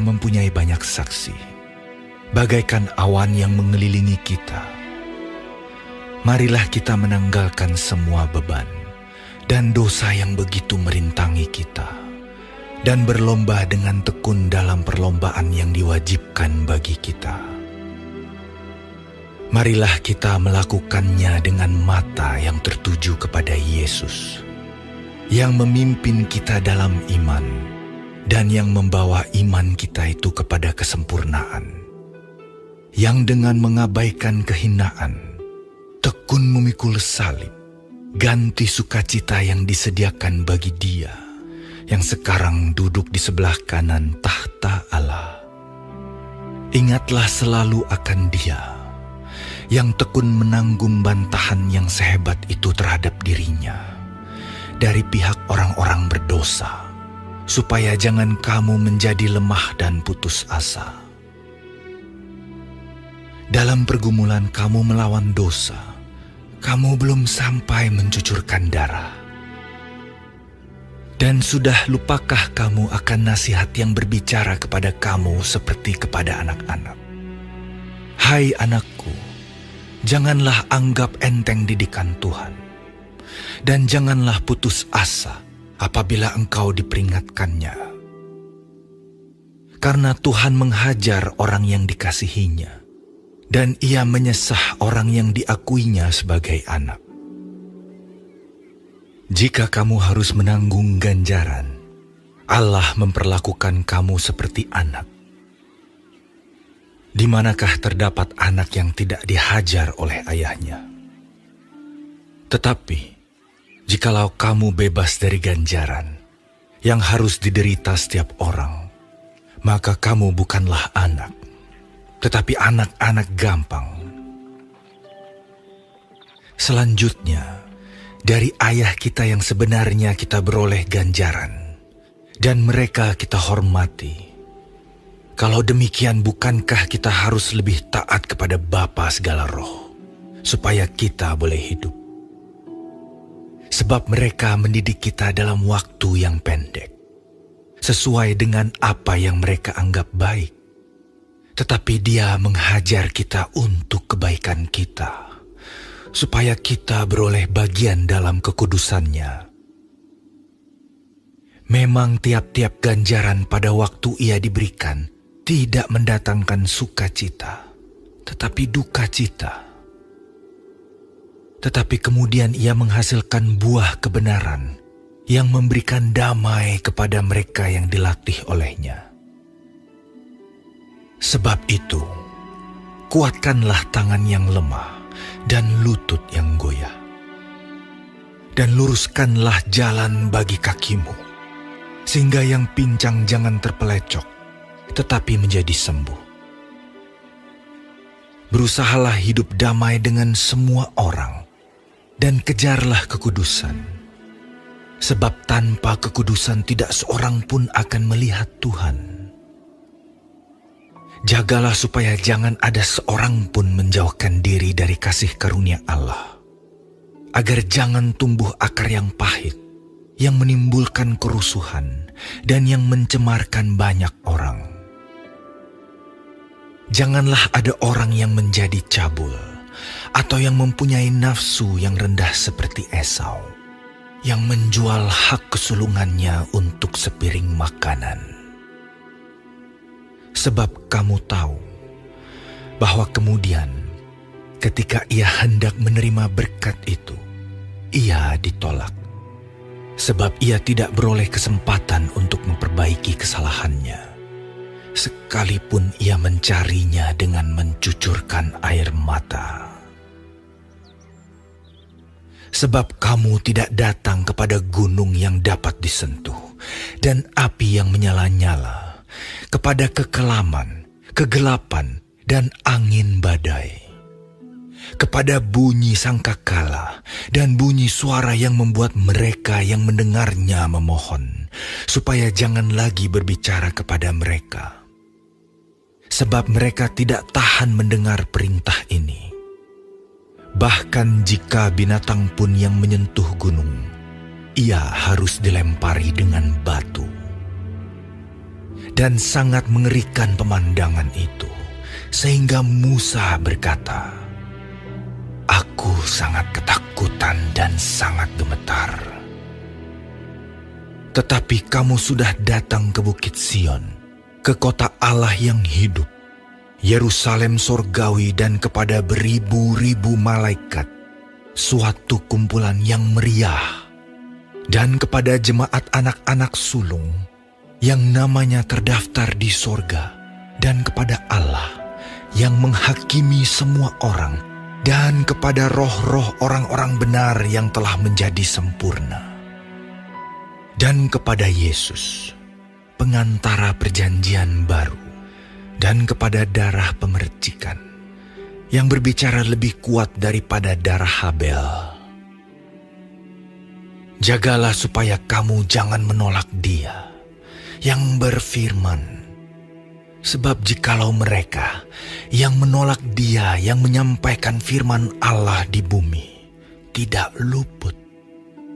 mempunyai banyak saksi, bagaikan awan yang mengelilingi kita. Marilah kita menanggalkan semua beban dan dosa yang begitu merintangi kita, dan berlomba dengan tekun dalam perlombaan yang diwajibkan bagi kita. Marilah kita melakukannya dengan mata yang tertuju kepada Yesus, yang memimpin kita dalam iman, dan yang membawa iman kita itu kepada kesempurnaan, yang dengan mengabaikan kehinaan, tekun memikul salib, ganti sukacita yang disediakan bagi Dia, yang sekarang duduk di sebelah kanan tahta Allah. Ingatlah selalu akan Dia, yang tekun menanggung bantahan yang sehebat itu terhadap dirinya, dari pihak orang-orang berdosa, supaya jangan kamu menjadi lemah dan putus asa. Dalam pergumulan kamu melawan dosa, kamu belum sampai mencucurkan darah. Dan sudah lupakah kamu akan nasihat yang berbicara kepada kamu seperti kepada anak-anak? Hai anakku, janganlah anggap enteng didikan Tuhan, dan janganlah putus asa apabila engkau diperingatkannya. Karena Tuhan menghajar orang yang dikasihinya, dan Ia menyesah orang yang diakuinya sebagai anak. Jika kamu harus menanggung ganjaran, Allah memperlakukan kamu seperti anak. Di manakah terdapat anak yang tidak dihajar oleh ayahnya? Tetapi, jikalau kamu bebas dari ganjaran yang harus diderita setiap orang, maka kamu bukanlah anak, tetapi anak-anak gampang. Selanjutnya, dari ayah kita yang sebenarnya kita beroleh ganjaran, dan mereka kita hormati. Kalau demikian, bukankah kita harus lebih taat kepada Bapa segala roh, supaya kita boleh hidup? Sebab mereka mendidik kita dalam waktu yang pendek, sesuai dengan apa yang mereka anggap baik. Tetapi Dia menghajar kita untuk kebaikan kita, supaya kita beroleh bagian dalam kekudusannya. Memang tiap-tiap ganjaran pada waktu ia diberikan tidak mendatangkan sukacita, tetapi duka cita. Tetapi kemudian ia menghasilkan buah kebenaran yang memberikan damai kepada mereka yang dilatih olehnya. Sebab itu, kuatkanlah tangan yang lemah dan lutut yang goyah, dan luruskanlah jalan bagi kakimu, sehingga yang pincang jangan terpelecok, tetapi menjadi sembuh. Berusahalah hidup damai dengan semua orang, dan kejarlah kekudusan, sebab tanpa kekudusan tidak seorang pun akan melihat Tuhan. Jagalah supaya jangan ada seorang pun menjauhkan diri dari kasih karunia Allah, agar jangan tumbuh akar yang pahit, yang menimbulkan kerusuhan, dan yang mencemarkan banyak orang. Janganlah ada orang yang menjadi cabul, atau yang mempunyai nafsu yang rendah seperti Esau, yang menjual hak kesulungannya untuk sepiring makanan. Sebab kamu tahu bahwa kemudian ketika ia hendak menerima berkat itu, ia ditolak, sebab ia tidak beroleh kesempatan untuk memperbaiki kesalahannya, sekalipun ia mencarinya dengan mencucurkan air mata. Sebab kamu tidak datang kepada gunung yang dapat disentuh, dan api yang menyala-nyala, kepada kekelaman, kegelapan, dan angin badai, kepada bunyi sangkakala dan bunyi suara yang membuat mereka yang mendengarnya memohon, supaya jangan lagi berbicara kepada mereka. Sebab mereka tidak tahan mendengar perintah ini. Bahkan jika binatang pun yang menyentuh gunung, ia harus dilempari dengan batu. dan sangat mengerikan pemandangan itu, sehingga Musa berkata, "Aku sangat ketakutan dan sangat gemetar." Tetapi kamu sudah datang ke Bukit Sion, ke kota Allah yang hidup, Yerusalem sorgawi, dan kepada beribu-ribu malaikat, suatu kumpulan yang meriah, dan kepada jemaat anak-anak sulung yang namanya terdaftar di sorga, dan kepada Allah yang menghakimi semua orang, dan kepada roh-roh orang-orang benar yang telah menjadi sempurna, dan kepada Yesus, pengantara perjanjian baru, dan kepada darah pemercikan, yang berbicara lebih kuat daripada darah Habel. Jagalah supaya kamu jangan menolak Dia yang berfirman, sebab jikalau mereka yang menolak Dia yang menyampaikan firman Allah di bumi tidak luput,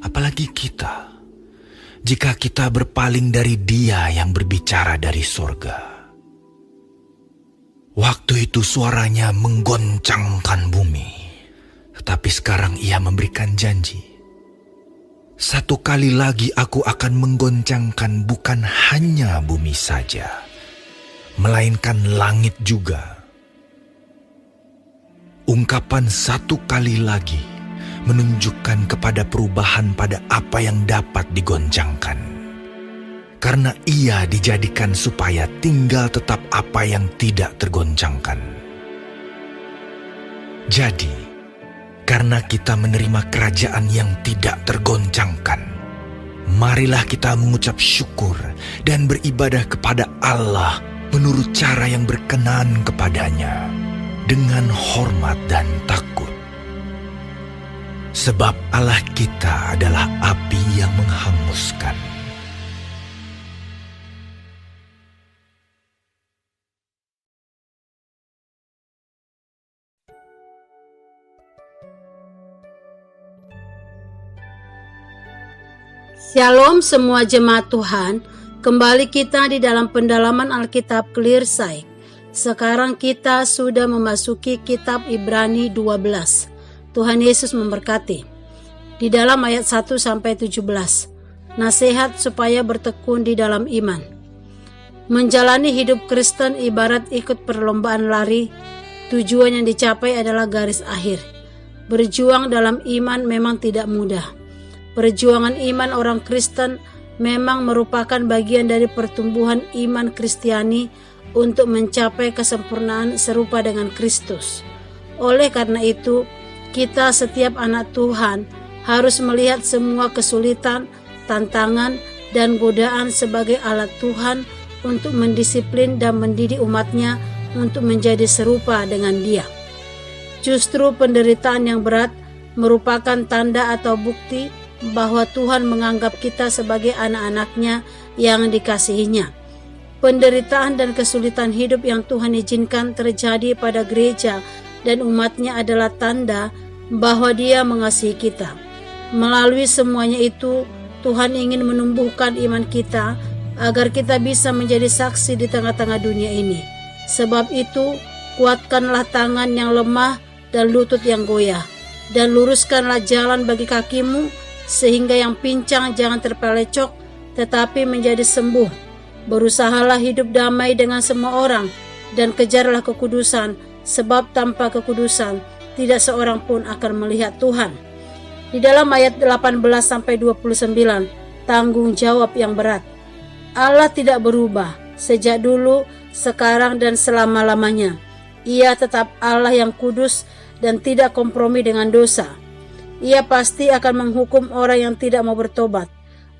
apalagi kita, jika kita berpaling dari Dia yang berbicara dari sorga. Waktu itu suaranya menggoncangkan bumi, tetapi sekarang Ia memberikan janji, "Satu kali lagi aku akan menggoncangkan bukan hanya bumi saja, melainkan langit juga." Ungkapan "satu kali lagi" menunjukkan kepada perubahan pada apa yang dapat digoncangkan, karena Ia dijadikan supaya tinggal tetap apa yang tidak tergoncangkan. Jadi, karena kita menerima kerajaan yang tidak tergoncangkan, marilah kita mengucap syukur dan beribadah kepada Allah menurut cara yang berkenan kepadanya, dengan hormat dan takut. Sebab Allah kita adalah api yang menghanguskan. Shalom semua jemaat Tuhan, kembali kita di dalam pendalaman Alkitab Clearside. Sekarang kita sudah memasuki kitab Ibrani 12. Tuhan Yesus memberkati. Di dalam ayat 1-17, nasihat supaya bertekun di dalam iman. Menjalani hidup Kristen ibarat ikut perlombaan lari, tujuan yang dicapai adalah garis akhir. Berjuang dalam iman memang tidak mudah. Perjuangan iman orang Kristen memang merupakan bagian dari pertumbuhan iman Kristiani untuk mencapai kesempurnaan serupa dengan Kristus. Oleh karena itu, kita setiap anak Tuhan harus melihat semua kesulitan, tantangan, dan godaan sebagai alat Tuhan untuk mendisiplin dan mendidik umatnya untuk menjadi serupa dengan Dia. Justru penderitaan yang berat merupakan tanda atau bukti bahwa Tuhan menganggap kita sebagai anak-anaknya yang dikasihinya. Penderitaan dan kesulitan hidup yang Tuhan izinkan terjadi pada gereja dan umatnya adalah tanda bahwa Dia mengasihi kita. Melalui semuanya itu, Tuhan ingin menumbuhkan iman kita agar kita bisa menjadi saksi di tengah-tengah dunia ini. Sebab itu, kuatkanlah tangan yang lemah dan lutut yang goyah, dan luruskanlah jalan bagi kakimu, sehingga yang pincang jangan terpelecok, tetapi menjadi sembuh. Berusahalah hidup damai dengan semua orang, dan kejarlah kekudusan, sebab tanpa kekudusan tidak seorang pun akan melihat Tuhan. Di dalam ayat 18-29, tanggung jawab yang berat. Allah tidak berubah sejak dulu, sekarang, dan selama-lamanya. Ia tetap Allah yang kudus dan tidak kompromi dengan dosa. Ia pasti akan menghukum orang yang tidak mau bertobat.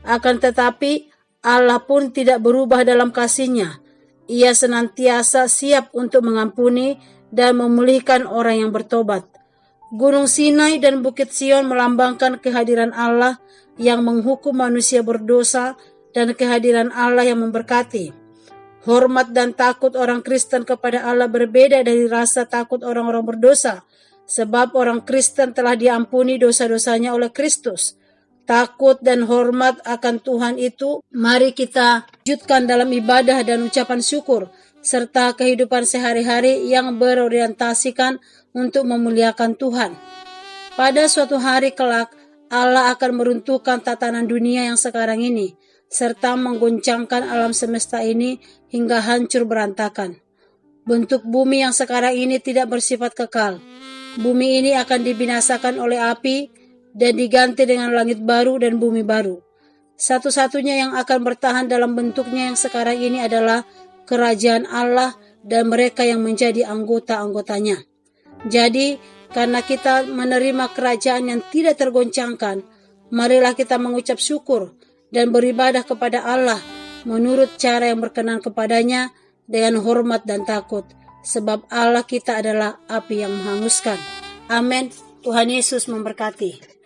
Akan tetapi, Allah pun tidak berubah dalam kasih-Nya. Ia senantiasa siap untuk mengampuni dan memulihkan orang yang bertobat. Gunung Sinai dan Bukit Sion melambangkan kehadiran Allah yang menghukum manusia berdosa dan kehadiran Allah yang memberkati. Hormat dan takut orang Kristen kepada Allah berbeda dari rasa takut orang-orang berdosa. Sebab orang Kristen telah diampuni dosa-dosanya oleh Kristus. takut dan hormat akan Tuhan itu, mari kita wujudkan dalam ibadah dan ucapan syukur, serta kehidupan sehari-hari yang berorientasikan untuk memuliakan Tuhan. Pada suatu hari kelak, Allah akan meruntuhkan tatanan dunia yang sekarang ini, serta mengguncangkan alam semesta ini hingga hancur berantakan. Bentuk bumi yang sekarang ini tidak bersifat kekal. Bumi ini akan dibinasakan oleh api dan diganti dengan langit baru dan bumi baru. Satu-satunya yang akan bertahan dalam bentuknya yang sekarang ini adalah kerajaan Allah dan mereka yang menjadi anggota-anggotanya. Jadi, karena kita menerima kerajaan yang tidak tergoncangkan, marilah kita mengucap syukur dan beribadah kepada Allah menurut cara yang berkenan kepadanya dengan hormat dan takut, sebab Allah kita adalah api yang menghanguskan. Amin. Tuhan Yesus memberkati.